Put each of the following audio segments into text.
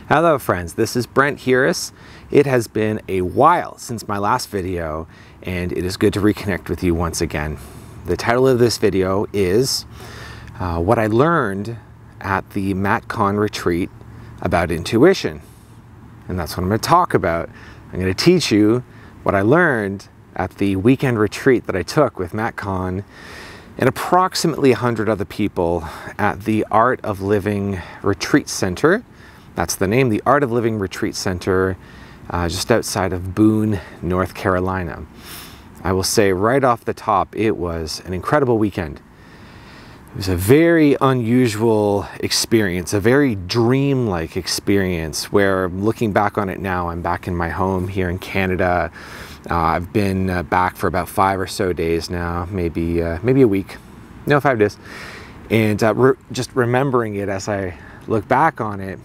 Hello friends, this is Brent Hearis. It has been a while since my last video, and it is good to reconnect with you once again. The title of this video is what I learned at the Matt Kahn retreat about intuition. And that's what I'm going to talk about. I'm going to teach you what I learned at the weekend retreat that I took with Matt Kahn and approximately 100 other people at the Art of Living Retreat Center. That's the name, the Art of Living Retreat Center, just outside of Boone, North Carolina. I will say right off the top, it was an incredible weekend. It was a very unusual experience, a very dreamlike experience where, looking back on it now, I'm back in my home here in Canada. I've been back for about 5 or so days now, maybe a week. No, 5 days. And just remembering it as I look back on it,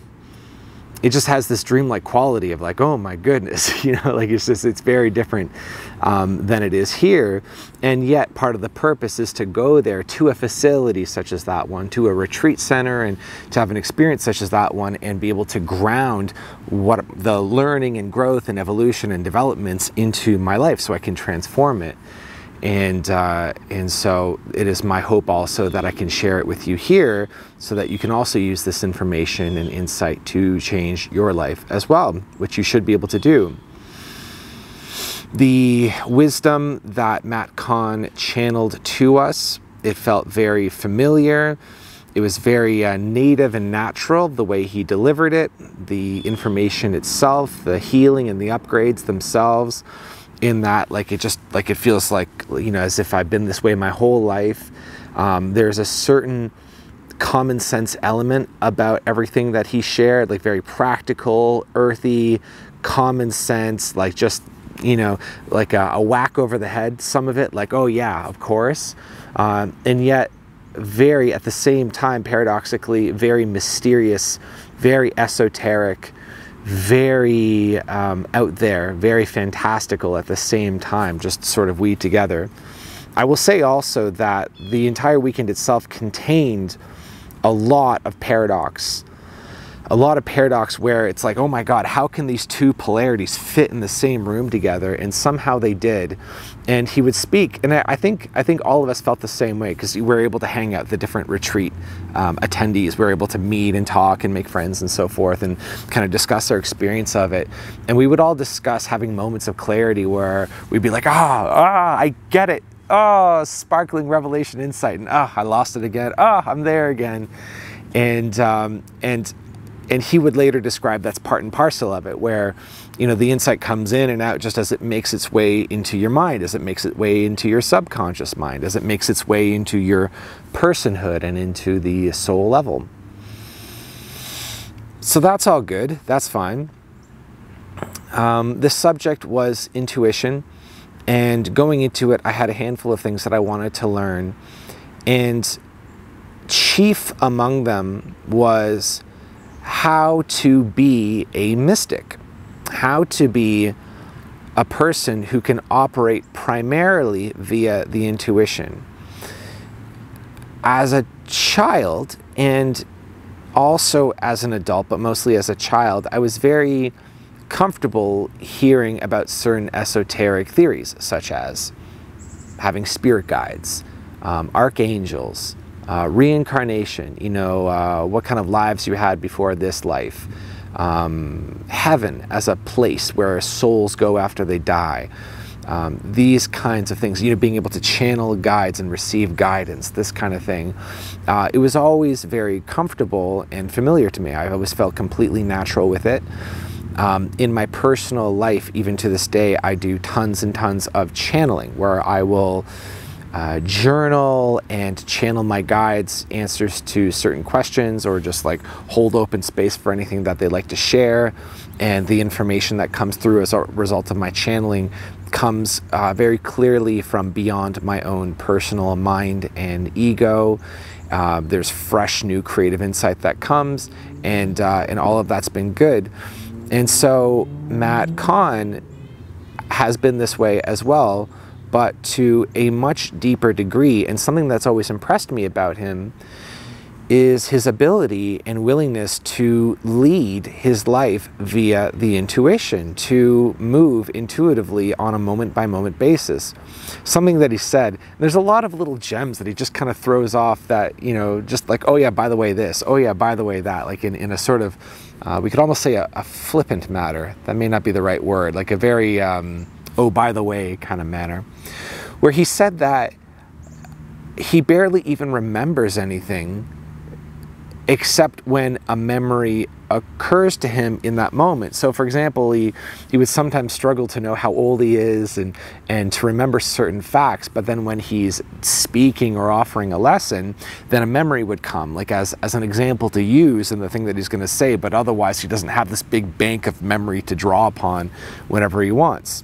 it just has this dreamlike quality of like, oh my goodness, you know, like it's very different than it is here. And yet part of the purpose is to go there to a facility such as that one, to a retreat center, and to have an experience such as that one and be able to ground what the learning and growth and evolution and developments into my life so I can transform it. And so it is my hope also that I can share it with you here so that you can also use this information and insight to change your life as well, which you should be able to do. The wisdom that Matt Kahn channeled to us, it felt very familiar. It was very native and natural, the way he delivered it, the information itself, the healing and the upgrades themselves. In that, it feels like, you know, as if I've been this way my whole life. There's a certain common sense element about everything that he shared, like very practical, earthy, common sense, like just, you know, like a whack over the head, some of it, like, oh yeah, of course. And yet very, at the same time, paradoxically, very mysterious, very esoteric, very out there, very fantastical at the same time, just sort of weaved together. I will say also that the entire weekend itself contained a lot of paradox. A lot of paradox where it's like, oh my God, how can these two polarities fit in the same room together? And somehow they did. And he would speak, and I think all of us felt the same way because we were able to hang out, the different retreat attendees. We were able to meet and talk and make friends and so forth and kind of discuss our experience of it. And we would all discuss having moments of clarity where we'd be like, I get it. Oh, sparkling revelation insight. And I lost it again. I'm there again. And he would later describe that's part and parcel of it, where, you know, the insight comes in and out just as it makes its way into your mind, as it makes its way into your subconscious mind, as it makes its way into your personhood and into the soul level. So that's all good. That's fine. The subject was intuition, and going into it, I had a handful of things that I wanted to learn, and chief among them was how to be a mystic, how to be a person who can operate primarily via the intuition. As a child, and also as an adult, but mostly as a child, I was very comfortable hearing about certain esoteric theories, such as having spirit guides, archangels, reincarnation, you know, what kind of lives you had before this life, heaven as a place where souls go after they die, these kinds of things, you know, being able to channel guides and receive guidance, this kind of thing. It was always very comfortable and familiar to me. I always felt completely natural with it. In my personal life, even to this day, I do tons and tons of channeling where I will journal and channel my guides' answers to certain questions, or just like hold open space for anything that they like to share. And the information that comes through as a result of my channeling comes very clearly from beyond my own personal mind and ego. There's fresh new creative insight that comes, and all of that's been good. And so Matt Kahn has been this way as well, but to a much deeper degree. And something that's always impressed me about him is his ability and willingness to lead his life via the intuition, to move intuitively on a moment-by-moment basis. Something that he said, there's a lot of little gems that he just kind of throws off that, you know, just like, oh yeah, by the way this, oh yeah, by the way that, like in a sort of, we could almost say a flippant manner. That may not be the right word, like a very, oh, by the way kind of manner, where he said that he barely even remembers anything except when a memory occurs to him in that moment. So for example, he would sometimes struggle to know how old he is and to remember certain facts, but then when he's speaking or offering a lesson, then a memory would come, like as an example to use in the thing that he's going to say, but otherwise he doesn't have this big bank of memory to draw upon whenever he wants.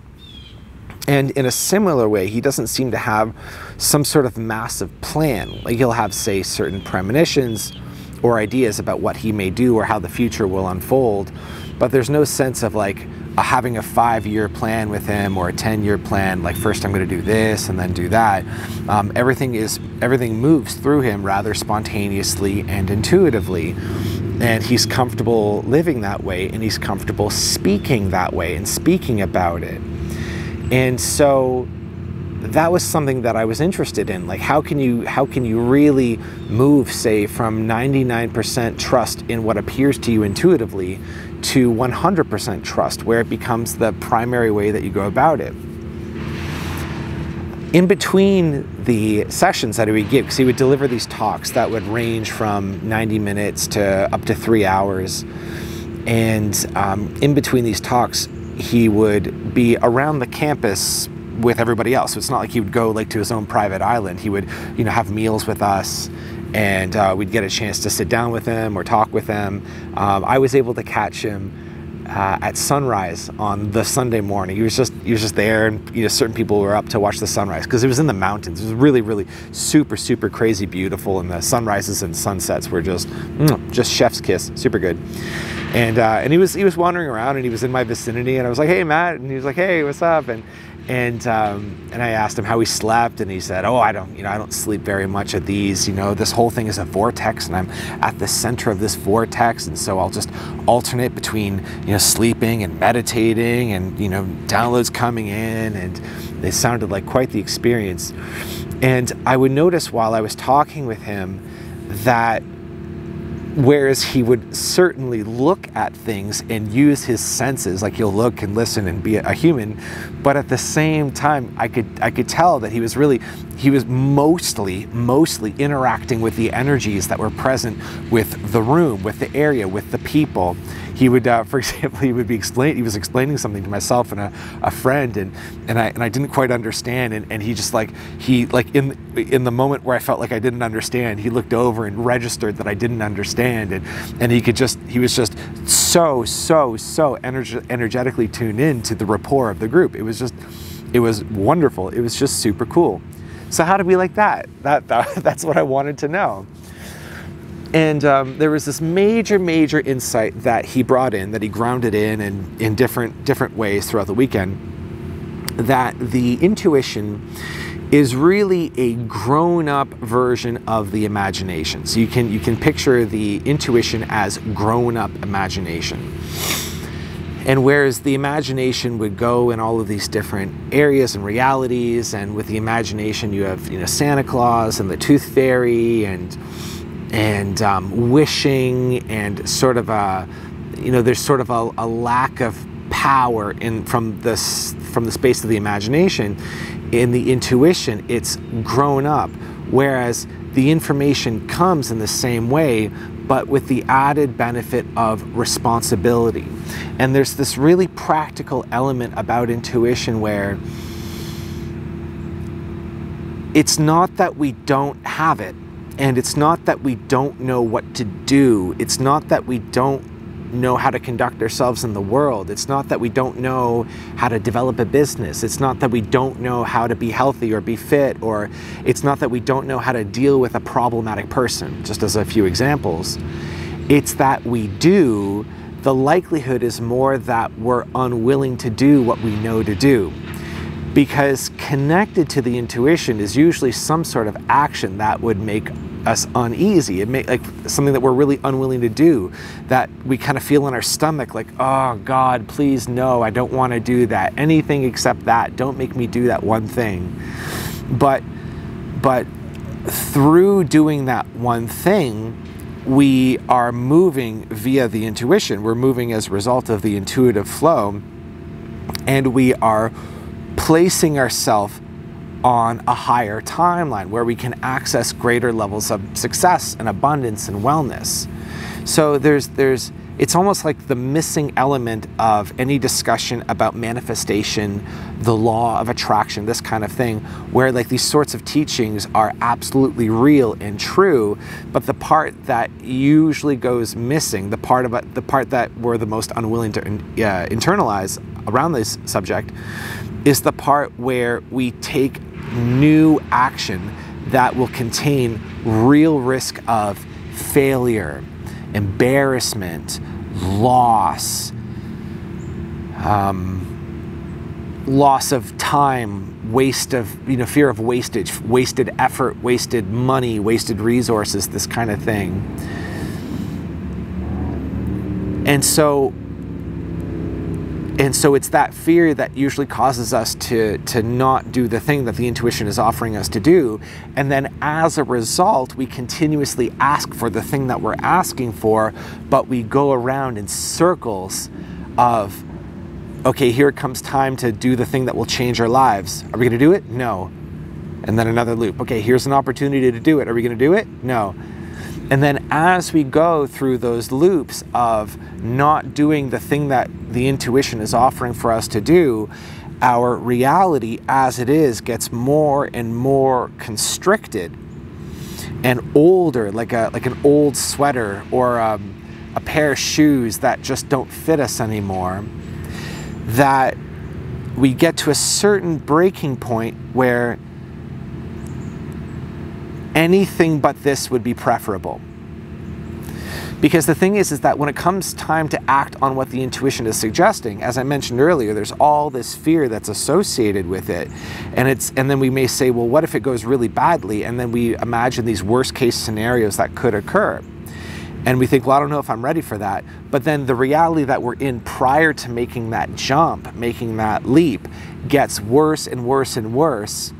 And in a similar way, he doesn't seem to have some sort of massive plan. Like he'll have, say, certain premonitions or ideas about what he may do or how the future will unfold, but there's no sense of like having a 5-year plan with him or a 10-year plan, like first I'm going to do this and then do that. Everything moves through him rather spontaneously and intuitively, and he's comfortable living that way, and he's comfortable speaking that way and speaking about it. And so that was something that I was interested in. Like, how can you really move, say, from 99% trust in what appears to you intuitively to 100% trust, where it becomes the primary way that you go about it? In between the sessions that he would give, because he would deliver these talks that would range from 90 minutes to up to 3 hours, and in between these talks, he would be around the campus with everybody else. So it's not like he would go like to his own private island. He would, you know, have meals with us, and we'd get a chance to sit down with him or talk with him. I was able to catch him at sunrise on the Sunday morning. He was just there, and you know, certain people were up to watch the sunrise because it was in the mountains. It was really super crazy beautiful, and the sunrises and sunsets were just chef's kiss, super good. And he was wandering around, and he was in my vicinity, and I was like, hey Matt, and he was like, hey, what's up? And I asked him how he slept, and he said, oh, I don't sleep very much at these. You know, this whole thing is a vortex, and I'm at the center of this vortex, and so I'll just alternate between, you know, sleeping and meditating, and, you know, downloads coming in, and it sounded like quite the experience. And I would notice while I was talking with him that whereas he would certainly look at things and use his senses, like he'll look and listen and be a human, but at the same time, I could tell that he was mostly interacting with the energies that were present with the room, with the area, with the people. He would, for example, he was explaining something to myself and a friend, and I didn't quite understand, and he just in the moment where I felt like I didn't understand, he looked over and registered that I didn't understand, and he was just so energetically tuned in to the rapport of the group. It was wonderful. It was just super cool. So how did we like that? That's what I wanted to know. And there was this major insight that he brought in, that he grounded in different ways throughout the weekend, that the intuition is really a grown-up version of the imagination. So you can picture the intuition as grown-up imagination. And whereas the imagination would go in all of these different areas and realities, and with the imagination you have, you know, Santa Claus and the Tooth Fairy and wishing, and sort of a, you know, there's sort of a lack of power from the space of the imagination. In the intuition, it's grown up, whereas the information comes in the same way, but with the added benefit of responsibility. And there's this really practical element about intuition where it's not that we don't have it, and it's not that we don't know what to do. It's not that we don't know how to conduct ourselves in the world. It's not that we don't know how to develop a business. It's not that we don't know how to be healthy or be fit, or it's not that we don't know how to deal with a problematic person, just as a few examples. It's that we do. The likelihood is more that we're unwilling to do what we know to do. Because connected to the intuition is usually some sort of action that would make us uneasy. It may like something that we're really unwilling to do, that we kind of feel in our stomach like, oh God, please no, I don't want to do that. Anything except that. Don't make me do that one thing. But through doing that one thing, we are moving via the intuition. We're moving as a result of the intuitive flow, and we are placing ourselves on a higher timeline where we can access greater levels of success and abundance and wellness. So it's almost like the missing element of any discussion about manifestation, the law of attraction, this kind of thing, where like these sorts of teachings are absolutely real and true, but the part that usually goes missing, the part that we're the most unwilling to internalize around this subject, is the part where we take new action that will contain real risk of failure, embarrassment, loss, loss of time, waste of, fear of wastage, wasted effort, wasted money, wasted resources, this kind of thing. And so it's that fear that usually causes us to not do the thing that the intuition is offering us to do. And then as a result, we continuously ask for the thing that we're asking for, but we go around in circles of, okay, here comes time to do the thing that will change our lives. Are we going to do it? No. And then another loop. Okay, here's an opportunity to do it. Are we going to do it? No. And then as we go through those loops of not doing the thing that the intuition is offering for us to do, our reality as it is gets more and more constricted and older, like an old sweater or a pair of shoes that just don't fit us anymore, that we get to a certain breaking point where anything but this would be preferable. Because the thing is that when it comes time to act on what the intuition is suggesting, as I mentioned earlier, there's all this fear that's associated with it. And then we may say, well, what if it goes really badly? And then we imagine these worst case scenarios that could occur. And we think, well, I don't know if I'm ready for that. But then the reality that we're in prior to making that jump, making that leap, gets worse and worse and worse.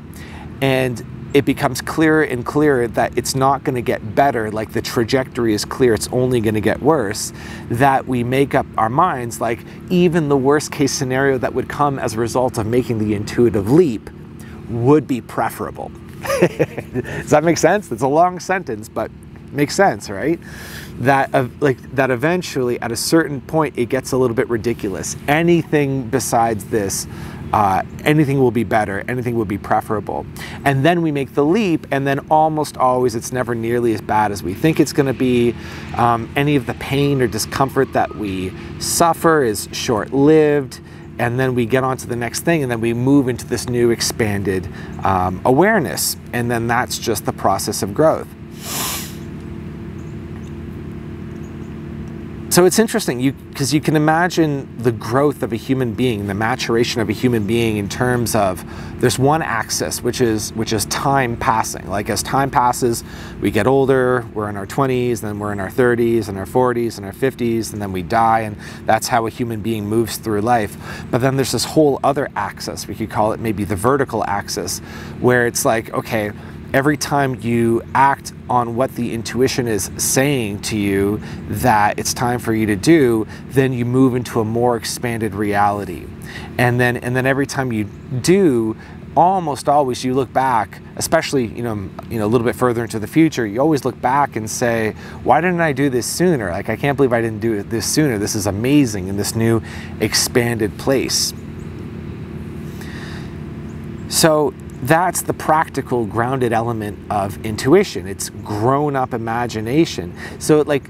And it becomes clearer and clearer that it's not going to get better, like the trajectory is clear, it's only going to get worse, that we make up our minds like even the worst case scenario that would come as a result of making the intuitive leap would be preferable. Does that make sense? It's a long sentence, but it makes sense, right? That eventually at a certain point it gets a little bit ridiculous. Anything besides this, anything will be better, anything will be preferable. And then we make the leap, and then almost always it's never nearly as bad as we think it's going to be. Any of the pain or discomfort that we suffer is short-lived, and then we get on to the next thing, and then we move into this new expanded awareness, and then that's just the process of growth. So it's interesting, because you can imagine the growth of a human being, the maturation of a human being in terms of, there's one axis, which is time passing. Like as time passes, we get older, we're in our 20s, then we're in our 30s, and our 40s, and our 50s, and then we die, and that's how a human being moves through life. But then there's this whole other axis, we could call it maybe the vertical axis, where it's like, okay, every time you act on what the intuition is saying to you that it's time for you to do, then you move into a more expanded reality. And then every time you do, almost always you look back, especially a little bit further into the future, you always look back and say, why didn't I do this sooner? Like, I can't believe I didn't do this sooner. This is amazing in this new expanded place. So that's the practical grounded element of intuition. It's grown-up imagination. So like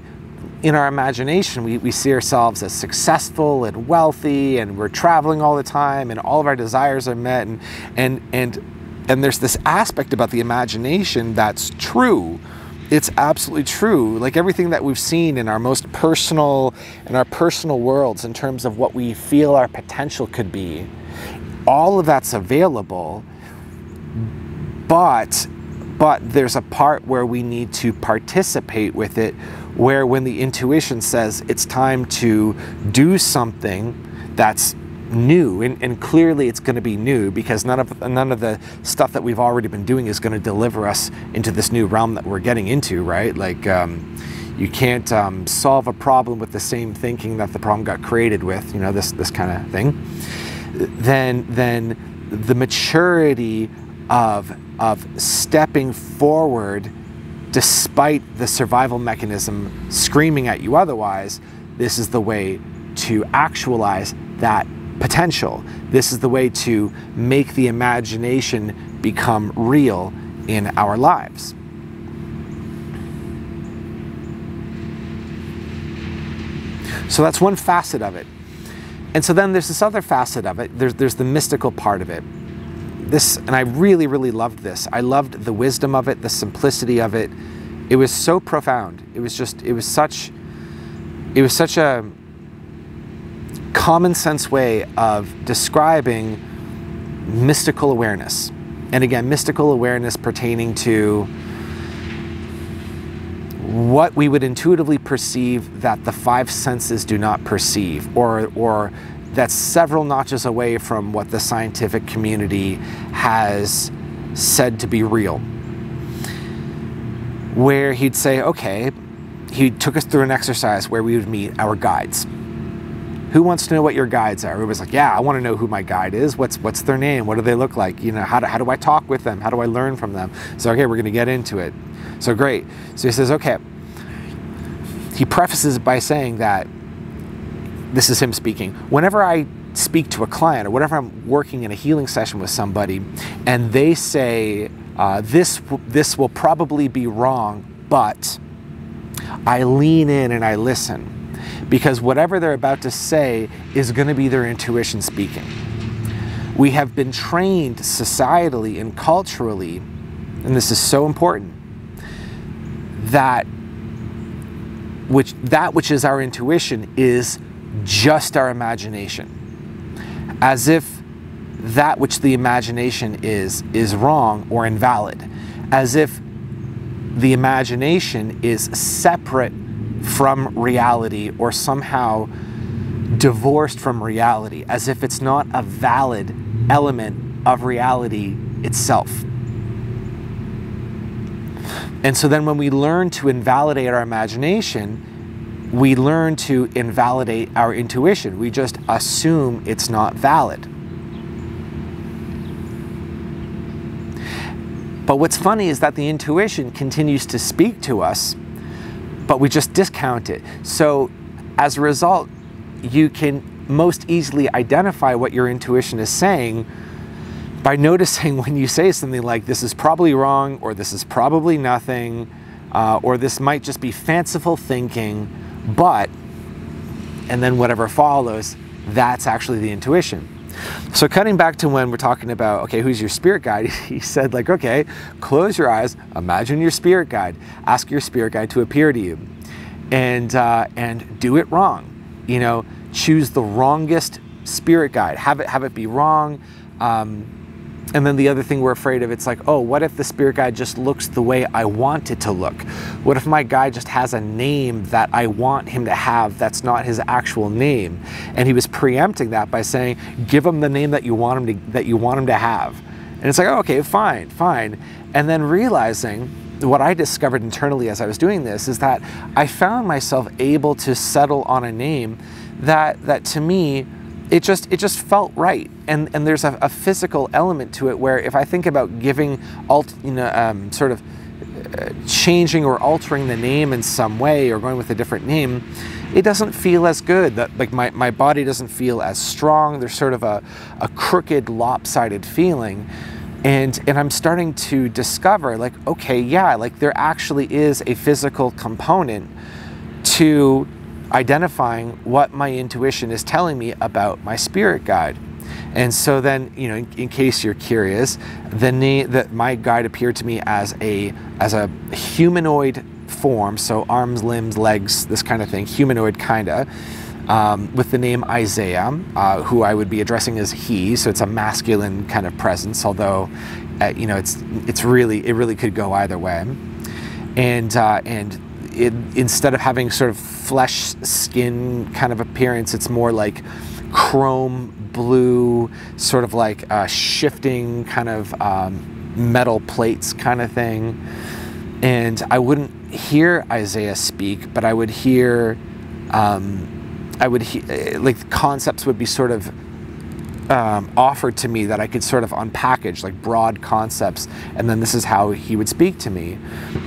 in our imagination, we see ourselves as successful and wealthy, and we're traveling all the time, and all of our desires are met, and there's this aspect about the imagination that's true. It's absolutely true. Like everything that we've seen in our most personal, worlds in terms of what we feel our potential could be, all of that's available. But but there's a part where we need to participate with it, where when the intuition says it's time to do something that's new, and clearly it's going to be new, because none of the stuff that we've already been doing is going to deliver us into this new realm that we're getting into, right? Like you can't solve a problem with the same thinking that the problem got created with, you know, this kind of thing. Then the maturity of stepping forward despite the survival mechanism screaming at you otherwise, this is the way to actualize that potential. This is the way to make the imagination become real in our lives. So that's one facet of it. And so then there's this other facet of it. There's the mystical part of it. And I really, really loved this. I loved the wisdom of it, the simplicity of it. It was so profound. It was such a common sense way of describing mystical awareness. And again, mystical awareness pertaining to what we would intuitively perceive that the five senses do not perceive, or that's several notches away from what the scientific community has said to be real. Where he'd say, okay, he took us through an exercise where we would meet our guides. Who wants to know what your guides are? Everybody's like, yeah, I want to know who my guide is. What's their name? What do they look like? You know, how do I talk with them? How do I learn from them? So, okay, we're going to get into it. So great. So he says, okay. He prefaces by saying that, this is him speaking, whenever I speak to a client or whenever I'm working in a healing session with somebody and they say, this will probably be wrong, but I lean in and I listen. Because whatever they're about to say is going to be their intuition speaking. We have been trained societally and culturally, and this is so important, that which is our intuition is just our imagination. As if that which the imagination is wrong or invalid. As if the imagination is separate from reality or somehow divorced from reality, as if it's not a valid element of reality itself. And so then when we learn to invalidate our imagination, we learn to invalidate our intuition. We just assume it's not valid. But what's funny is that the intuition continues to speak to us, but we just discount it. So as a result, you can most easily identify what your intuition is saying by noticing when you say something like, this is probably wrong, or this is probably nothing, or this might just be fanciful thinking, but, and then whatever follows, that's actually the intuition. So cutting back to when we're talking about, okay, who's your spirit guide? He said, like, okay, close your eyes, imagine your spirit guide, ask your spirit guide to appear to you, and do it wrong. You know, choose the wrongest spirit guide, have it be wrong. And then the other thing we're afraid of, it's like, oh, what if the spirit guide just looks the way I want it to look? What if my guide just has a name that I want him to have that's not his actual name? And he was preempting that by saying, give him the name that you want him to have. And it's like, oh, okay, fine. And then realizing what I discovered internally as I was doing this is that I found myself able to settle on a name that to me, it just felt right, and there's a physical element to it where if I think about giving, sort of changing or altering the name in some way or going with a different name, it doesn't feel as good. That, like, my body doesn't feel as strong. There's sort of a crooked, lopsided feeling, and I'm starting to discover, like, okay, yeah, like there actually is a physical component to identifying what my intuition is telling me about my spirit guide. And so then, you know, in case you're curious, the name that my guide appeared to me as a humanoid form, so arms, limbs, legs, this kind of thing, humanoid kinda, with the name Isaiah, who I would be addressing as he, so it's a masculine kind of presence, although you know, it really could go either way. And instead of having sort of flesh skin kind of appearance, it's more like chrome blue, sort of like shifting kind of metal plates kind of thing. And I wouldn't hear Isaiah speak, but I would hear, like concepts would be sort of offered to me that I could sort of unpackage, like broad concepts, and then this is how he would speak to me.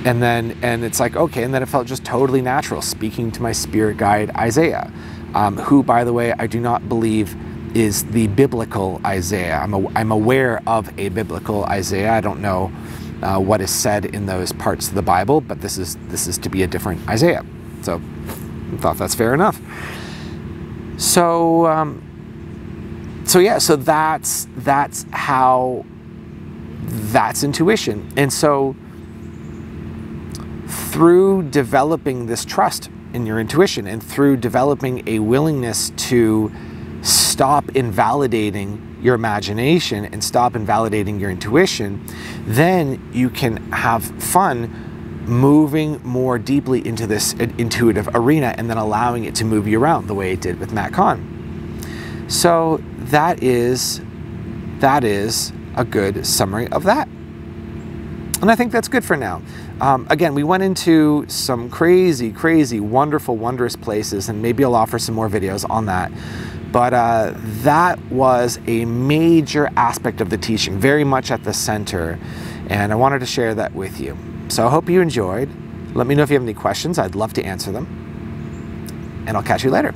And it's like, okay, and then it felt just totally natural speaking to my spirit guide Isaiah, who, by the way, I do not believe is the biblical Isaiah. I'm aware of a biblical Isaiah. I don't know what is said in those parts of the Bible, but this is to be a different Isaiah. So I thought that's fair enough. So yeah, so that's intuition. And so through developing this trust in your intuition and through developing a willingness to stop invalidating your imagination and stop invalidating your intuition, then you can have fun moving more deeply into this intuitive arena and then allowing it to move you around the way it did with Matt Kahn. So that is a good summary of that. And I think that's good for now. Again, we went into some crazy, wonderful, wondrous places, and maybe I'll offer some more videos on that. But that was a major aspect of the teaching, very much at the center, and I wanted to share that with you. So I hope you enjoyed. Let me know if you have any questions. I'd love to answer them, and I'll catch you later.